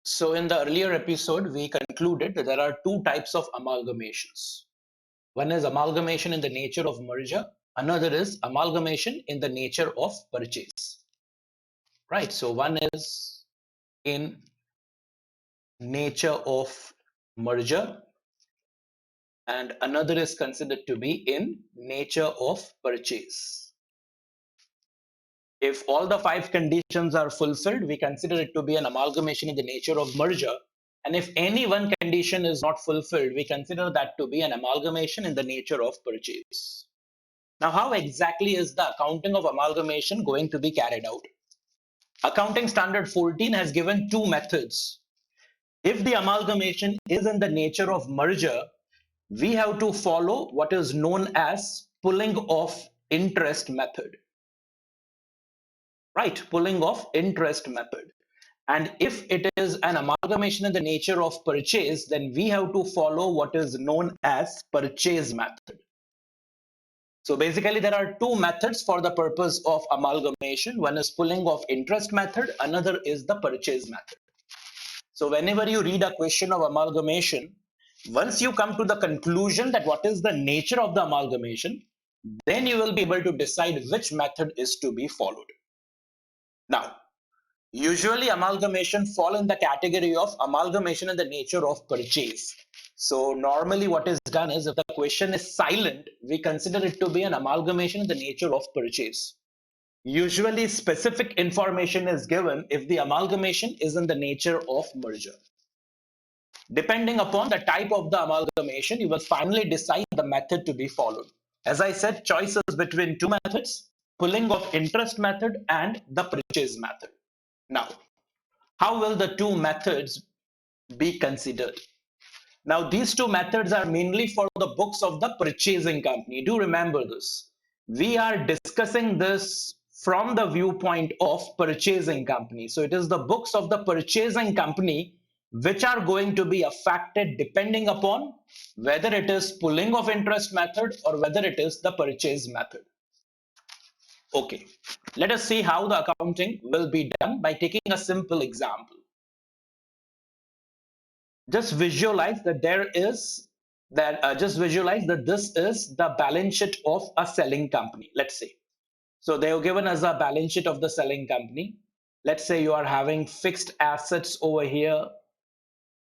So in the earlier episode, we concluded that there are two types of amalgamations. One is amalgamation in the nature of merger. Another is amalgamation in the nature of purchase. Right. So one is in nature of merger and another is considered to be in nature of purchase. If all the five conditions are fulfilled, we consider it to be an amalgamation in the nature of merger. And if any one condition is not fulfilled, we consider that to be an amalgamation in the nature of purchase. Now, how exactly is the accounting of amalgamation going to be carried out? Accounting Standard 14 has given two methods. If the amalgamation is in the nature of merger, we have to follow what is known as pulling off interest method. Right, pulling off interest method. And if it is an amalgamation in the nature of purchase, then we have to follow what is known as purchase method. So basically there are two methods for the purpose of amalgamation. One is pulling off interest method, another is the purchase method. So whenever you read a question of amalgamation, once you come to the conclusion that what is the nature of the amalgamation, then you will be able to decide which method is to be followed. Now, usually amalgamation fall in the category of amalgamation in the nature of purchase. So normally what is done is if the question is silent, we consider it to be an amalgamation in the nature of purchase. Usually specific information is given if the amalgamation is in the nature of merger. Depending upon the type of the amalgamation, you will finally decide the method to be followed. As I said, choices between two methods, pulling of interest method and the purchase method. Now, how will the two methods be considered? Now, these two methods are mainly for the books of the purchasing company. Do remember this. We are discussing this from the viewpoint of purchasing company. So it is the books of the purchasing company which are going to be affected depending upon whether it is pulling of interest method or whether it is the purchase method. Okay, let us see how the accounting will be done by taking a simple example. Just visualize that this is the balance sheet of a selling company, let's say. So they have given us a balance sheet of the selling company. Let's say you are having fixed assets over here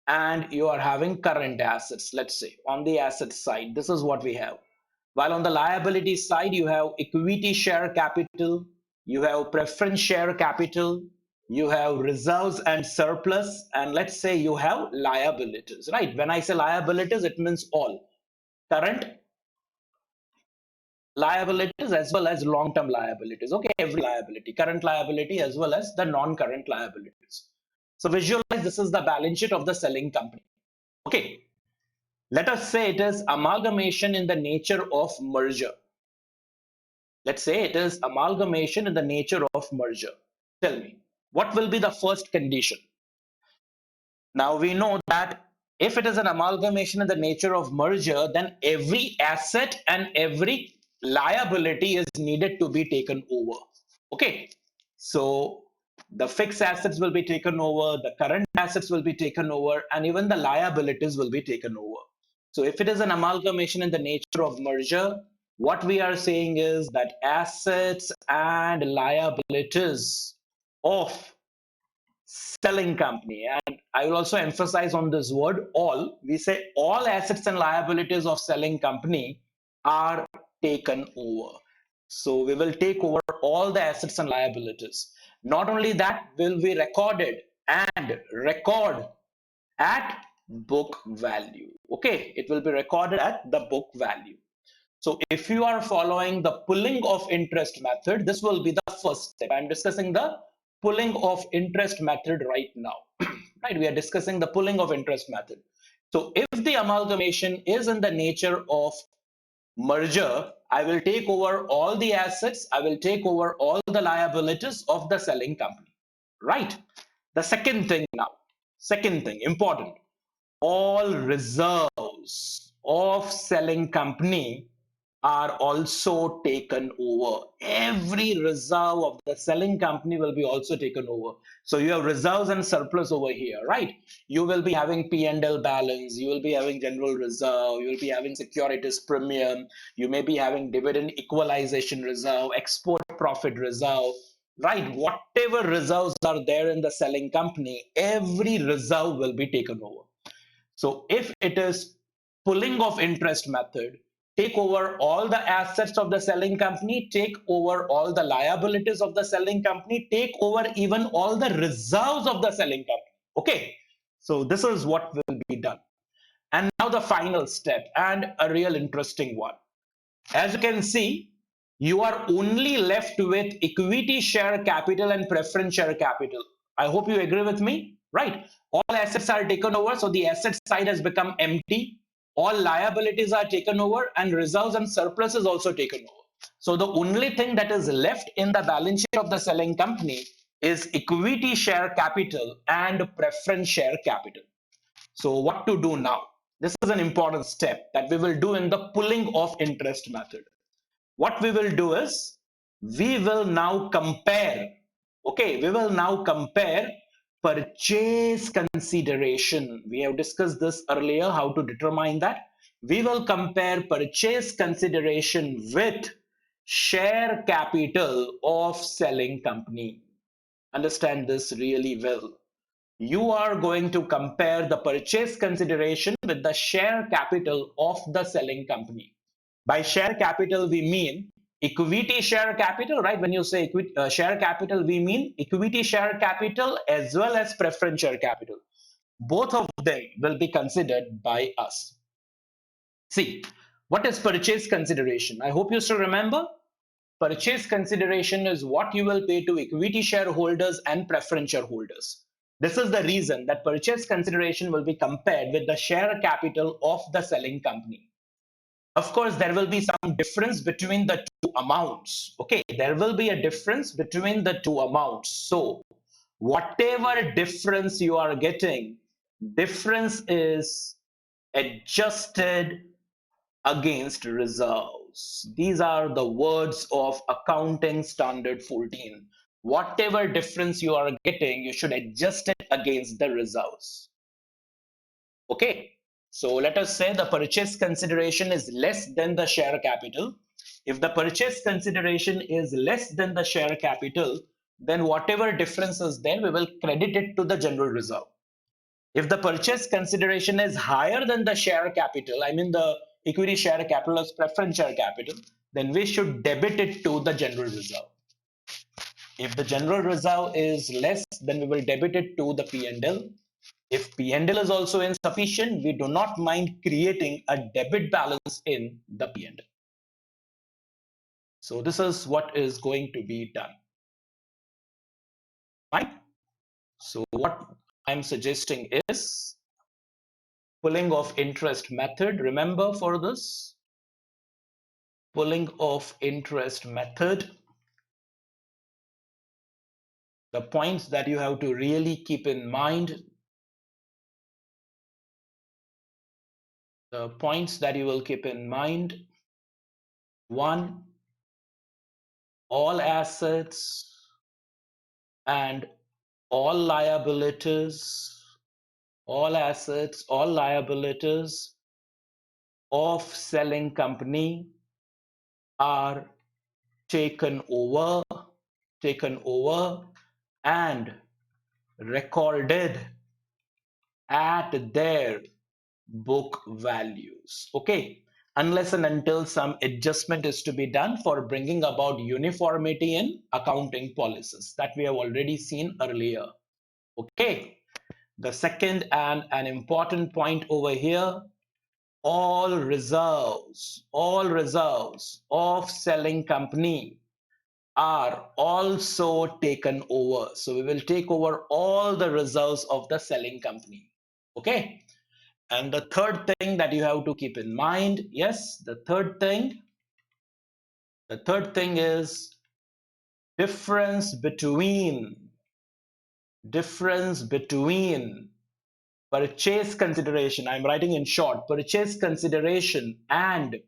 and you are having current assets. Let's say on the asset side, this is what we have. While on the liability side, you have equity share capital, you have preference share capital, you have reserves and surplus, and let's say you have liabilities, right? When I say liabilities, it means all current liabilities as well as long-term liabilities. Okay, every liability, current liability as well as the non-current liabilities. So visualize this is the balance sheet of the selling company. Okay, let us say it is amalgamation in the nature of merger. Let's say it is amalgamation in the nature of merger. Tell me, what will be the first condition? Now we know that if it is an amalgamation in the nature of merger, then every asset and every liability is needed to be taken over. Okay, so the fixed assets will be taken over, the current assets will be taken over, and even the liabilities will be taken over. So if it is an amalgamation in the nature of merger, what we are saying is that assets and liabilities of selling company, and I will also emphasize on this word all, we say all assets and liabilities of selling company are taken over. So we will take over all the assets and liabilities. Not only that, will be recorded and record at book value. Okay, it will be recorded at the book value. So if you are following the pulling of interest method, this will be the first step. I'm discussing the pulling of interest method right now. Right, we are discussing the pulling of interest method. So if the amalgamation is in the nature of merger, I will take over all the assets, I will take over all the liabilities of the selling company. Right. The second thing now, second thing important, all reserves of selling company are also taken over. Every reserve of the selling company will be also taken over. So you have reserves and surplus over here, right? You will be having P&L balance, you will be having general reserve, you will be having securities premium, you may be having dividend equalization reserve, export profit reserve, right? Whatever reserves are there in the selling company, every reserve will be taken over. So if it is pulling of interest method, take over all the assets of the selling company, take over all the liabilities of the selling company, take over even all the reserves of the selling company. Okay, so this is what will be done. And now the final step, and a real interesting one. As you can see, you are only left with equity share capital and preference share capital. I hope you agree with me, right? All assets are taken over, so the asset side has become empty. All liabilities are taken over, and reserves and surplus is also taken over. So the only thing that is left in the balance sheet of the selling company is equity share capital and preference share capital. So what to do now? This is an important step that we will do in the pulling of interest method. What we will do is we will now compare. Okay, we will now compare purchase consideration. We have discussed this earlier, how to determine that. We will compare purchase consideration with share capital of selling company. Understand this really well. You are going to compare the purchase consideration with the share capital of the selling company. By share capital, we mean equity share capital, right? When you say share capital, we mean equity share capital as well as preference share capital. Both of them will be considered by us. See, what is purchase consideration? I hope you still remember. Purchase consideration is what you will pay to equity shareholders and preference shareholders. This is the reason that purchase consideration will be compared with the share capital of the selling company. Of course, there will be some difference between the two amounts. Okay, there will be a difference between the two amounts. So, whatever difference you are getting, difference is adjusted against reserves. These are the words of accounting standard 14. Whatever difference you are getting, you should adjust it against the reserves. Okay, so let us say the purchase consideration is less than the share capital. If the purchase consideration is less than the share capital, then whatever difference is there, we will credit it to the general reserve. If the purchase consideration is higher than the share capital, I mean the equity share capital as preference share capital, then we should debit it to the general reserve. If the general reserve is less, then we will debit it to the P&L. If P&L is also insufficient, we do not mind creating a debit balance in the P&L. So this is what is going to be done. Fine. So what I'm suggesting is pulling of interest method. Remember for this, pulling of interest method, the points that you have to really keep in mind, the points that you will keep in mind. One, all assets and all liabilities, all assets, all liabilities of selling company are taken over and recorded at their book values. Okay, unless and until some adjustment is to be done for bringing about uniformity in accounting policies that we have already seen earlier. Okay, the second and an important point over here, all reserves of selling company are also taken over. So we will take over all the reserves of the selling company. Okay. And the third thing that you have to keep in mind, yes, the third thing is difference between purchase consideration. I'm writing in short, purchase consideration and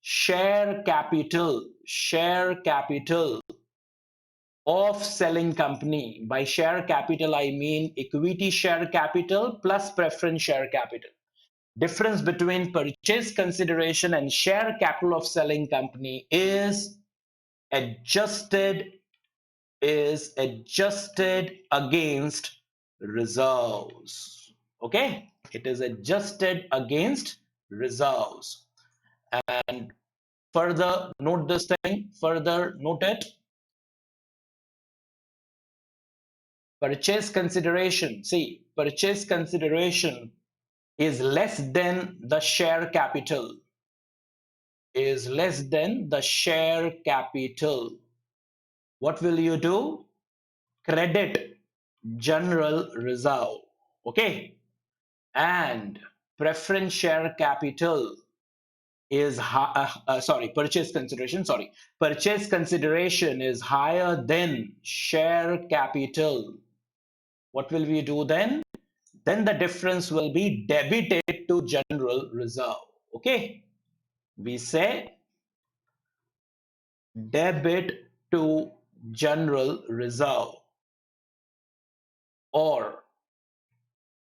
share capital of selling company. By share capital, I mean equity share capital plus preference share capital. Difference between purchase consideration and share capital of selling company is adjusted against reserves. Okay, it is adjusted against reserves. And further note this thing, further note it. Purchase consideration, see, purchase consideration is less than the share capital, is less than the share capital. What will you do? Credit general reserve. Okay, and preference share capital is purchase consideration is higher than share capital. What will we do then? Then the difference will be debited to general reserve. Okay, we say debit to general reserve or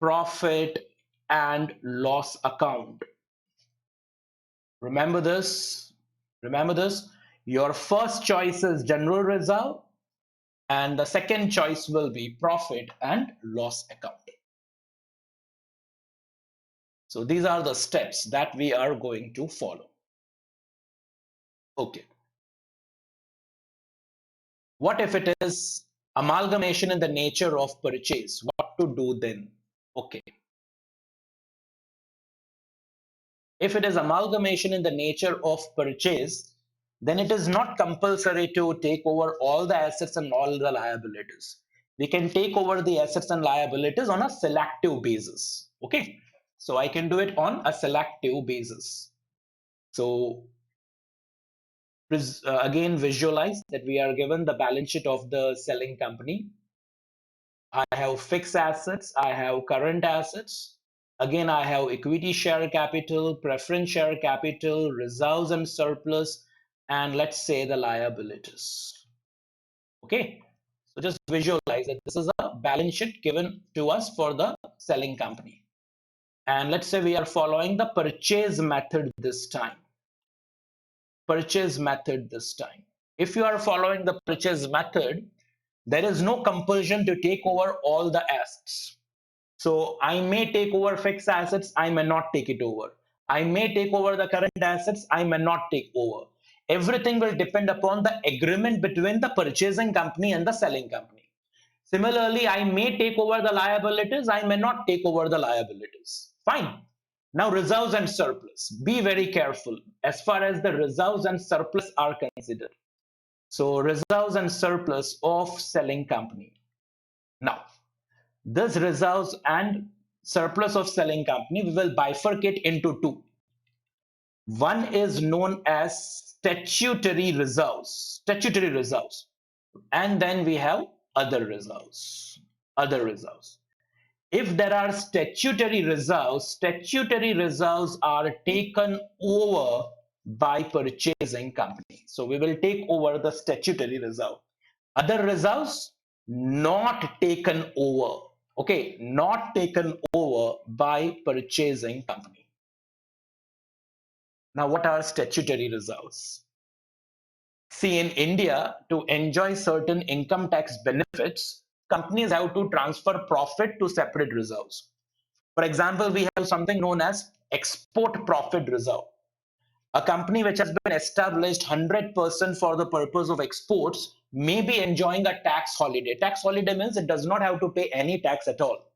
profit and loss account. Remember this. Remember this. Your first choice is general reserve, and the second choice will be profit and loss account. So these are the steps that we are going to follow. Okay. What if it is amalgamation in the nature of purchase? What to do then? Okay. If it is amalgamation in the nature of purchase, then it is not compulsory to take over all the assets and all the liabilities. We can take over the assets and liabilities on a selective basis. Okay. So I can do it on a selective basis. So again, visualize that we are given the balance sheet of the selling company. I have fixed assets, I have current assets. Again, I have equity share capital, preference share capital, reserves and surplus, and let's say the liabilities. Okay, so just visualize that this is a balance sheet given to us for the selling company. And let's say we are following the purchase method this time. Purchase method this time. If you are following the purchase method, there is no compulsion to take over all the assets. So I may take over fixed assets, I may not take it over. I may take over the current assets, I may not take over. Everything will depend upon the agreement between the purchasing company and the selling company. Similarly, I may take over the liabilities, I may not take over the liabilities. Fine. Now, reserves and surplus. Be very careful as far as the reserves and surplus are considered. So, reserves and surplus of selling company. Now, this reserves and surplus of selling company, we will bifurcate into two. One is known as statutory reserves, and then we have other reserves. If there are statutory reserves are taken over by purchasing company. So we will take over the statutory reserve. Other reserves not taken over. Okay, not taken over by purchasing company. Now, what are statutory reserves? See, in India, to enjoy certain income tax benefits, companies have to transfer profit to separate reserves. For example, we have something known as export profit reserve. A company which has been established 100% for the purpose of exports may be enjoying a tax holiday. Tax holiday means it does not have to pay any tax at all.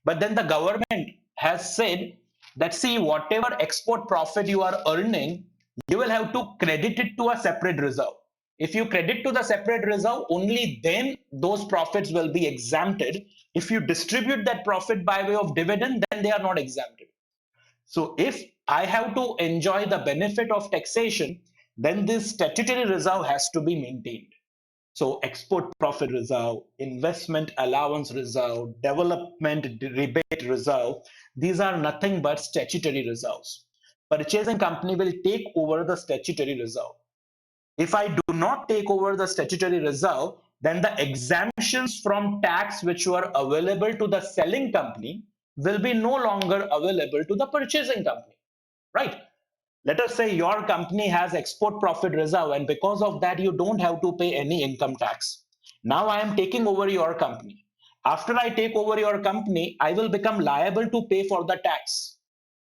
But then the government has said that, see, whatever export profit you are earning, you will have to credit it to a separate reserve. If you credit to the separate reserve, only then those profits will be exempted. If you distribute that profit by way of dividend, then they are not exempted. So if I have to enjoy the benefit of taxation, then this statutory reserve has to be maintained. So export profit reserve, investment allowance reserve, development rebate reserve, these are nothing but statutory reserves. Purchasing company will take over the statutory reserve. If I do not take over the statutory reserve, then the exemptions from tax which were available to the selling company will be no longer available to the purchasing company, right? Let us say your company has export profit reserve, and because of that, you don't have to pay any income tax. Now I am taking over your company. After I take over your company, I will become liable to pay for the tax.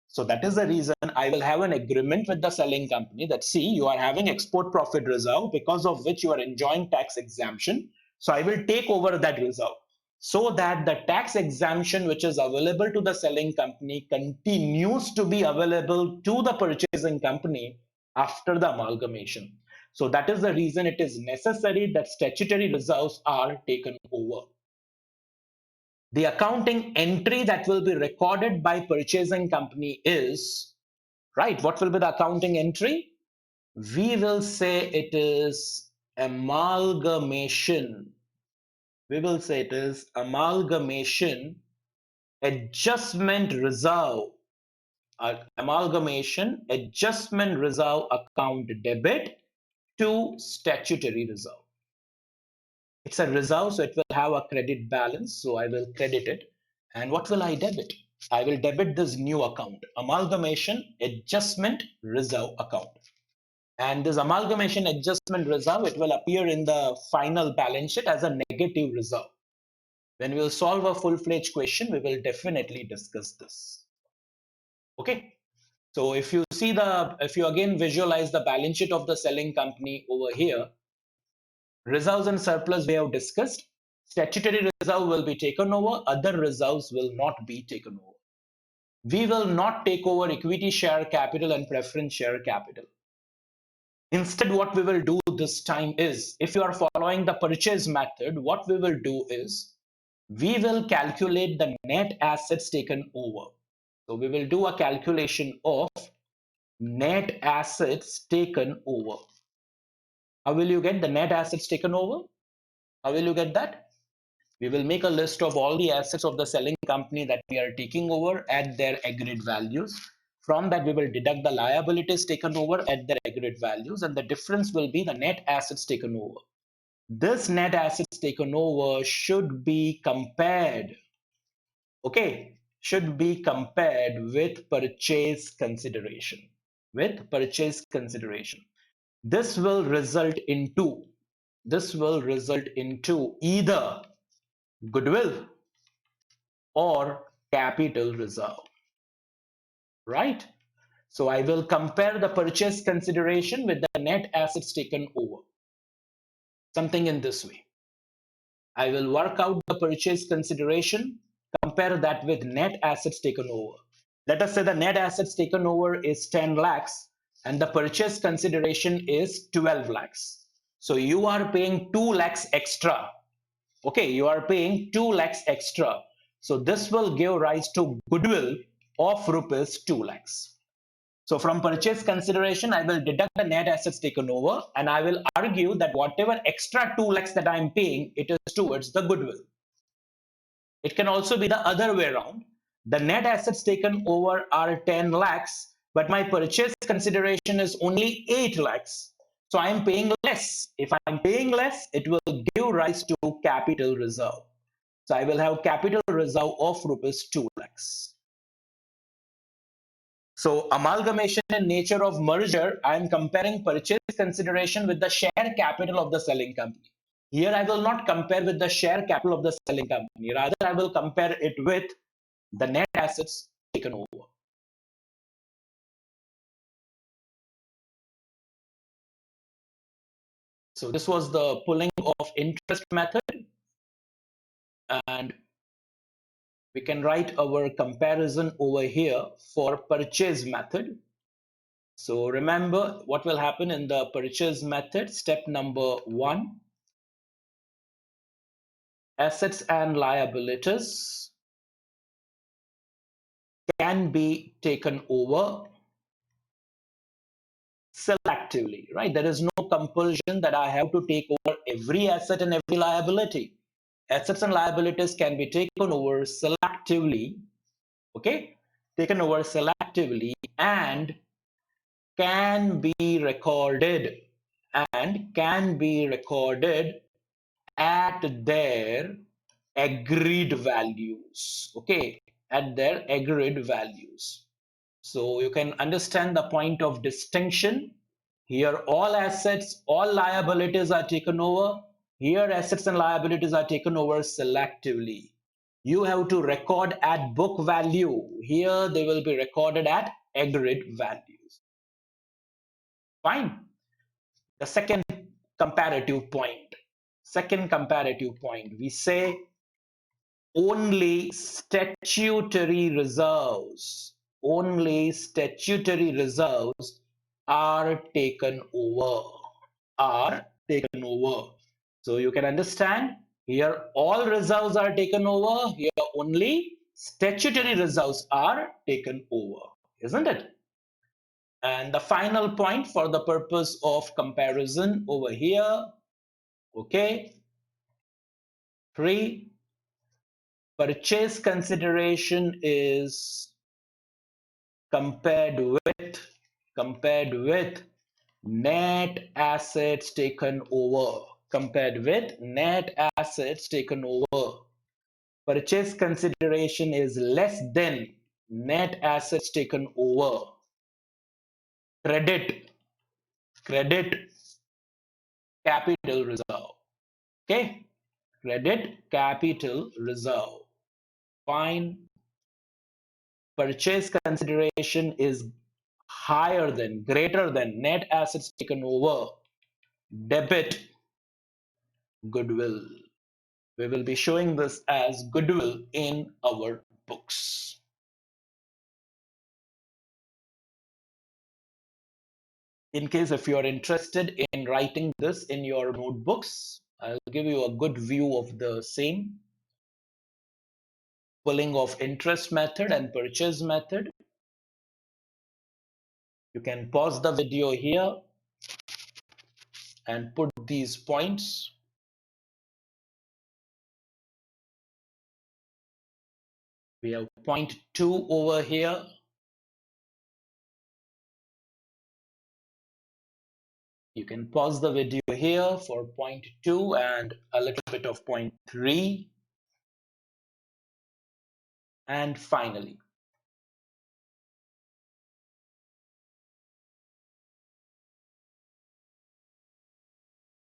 So that is the reason I will have an agreement with the selling company that, see, you are having export profit reserve because of which you are enjoying tax exemption. So I will take over that reserve so that the tax exemption which is available to the selling company continues to be available to the purchasing company after the amalgamation. So that is the reason it is necessary that statutory reserves are taken over. The accounting entry that will be recorded by purchasing company is, right, what will be the accounting entry? We will say it is amalgamation. We will say it is amalgamation adjustment reserve. Amalgamation adjustment reserve account debit to statutory reserve. It's a reserve, so it will have a credit balance. So I will credit it. And what will I debit? I will debit this new account, amalgamation adjustment reserve account. And this amalgamation adjustment reserve, it will appear in the final balance sheet as a negative reserve. When we will solve a full-fledged question, we will definitely discuss this. Okay. So if you see if you again visualize the balance sheet of the selling company over here, reserves and surplus we have discussed. Statutory reserve will be taken over, other reserves will not be taken over. We will not take over equity share capital and preference share capital. Instead, what we will do this time is, if you are following the purchase method, what we will do is, we will calculate the net assets taken over. So we will do a calculation of net assets taken over. How will you get the net assets taken over? How will you get that? We will make a list of all the assets of the selling company that we are taking over at their agreed values. From that, we will deduct the liabilities taken over at their agreed values, and the difference will be the net assets taken over. This net assets taken over should be compared, okay, should be compared with purchase consideration. With purchase consideration. This will result into either goodwill or capital reserve, right? So I will compare the purchase consideration with the net assets taken over. Something in this way. I will work out the purchase consideration, compare that with net assets taken over. Let us say the net assets taken over is 10 lakhs and the purchase consideration is 12 lakhs. So you are paying 2 lakhs extra. Okay, you are paying 2 lakhs extra. So this will give rise to goodwill of rupees 2 lakhs. So from purchase consideration, I will deduct the net assets taken over and I will argue that whatever extra 2 lakhs that I am paying, it is towards the goodwill. It can also be the other way around. The net assets taken over are 10 lakhs, but my purchase consideration is only 8 lakhs. So I am paying less. If I am paying less, it will give rise to capital reserve. So I will have capital reserve of rupees 2 lakhs. So amalgamation and nature of merger, I am comparing purchase consideration with the share capital of the selling company. Here I will not compare with the share capital of the selling company. Rather, I will compare it with the net assets taken over. So this was the pulling of interest method, and we can write our comparison over here for purchase method. So remember what will happen in the purchase method. Step number 1, assets and liabilities can be taken over selectively, right? There is no compulsion that I have to take over every asset and every liability. Assets and liabilities can be taken over selectively, okay? Taken over selectively, and can be recorded and can be recorded at their agreed values. Okay, at their agreed values. So you can understand the point of distinction. Here, all assets, all liabilities are taken over. Here, assets and liabilities are taken over selectively. You have to record at book value. Here, they will be recorded at agreed values. Fine. The second comparative point. Second comparative point. We say only statutory reserves are taken over, are taken over. So you can understand here all reserves are taken over, here only statutory reserves are taken over, isn't it? And the final point for the purpose of comparison over here, okay, 3, purchase consideration is compared with net assets taken over. Compared with net assets taken over. Purchase consideration is less than net assets taken over. Credit capital reserve. Okay, credit capital reserve. Fine. Purchase consideration is greater than net assets taken over. Debit goodwill. We will be showing this as goodwill in our books. In case if you are interested in writing this in your notebooks, I'll give you a good view of the same. Pulling of interest method and purchase method. You can pause the video here and put these points. We have point 2 over here. You can pause the video here for point 2 and a little bit of point 3. And finally,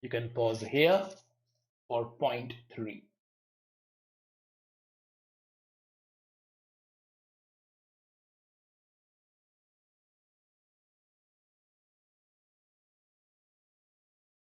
you can pause here for point 3.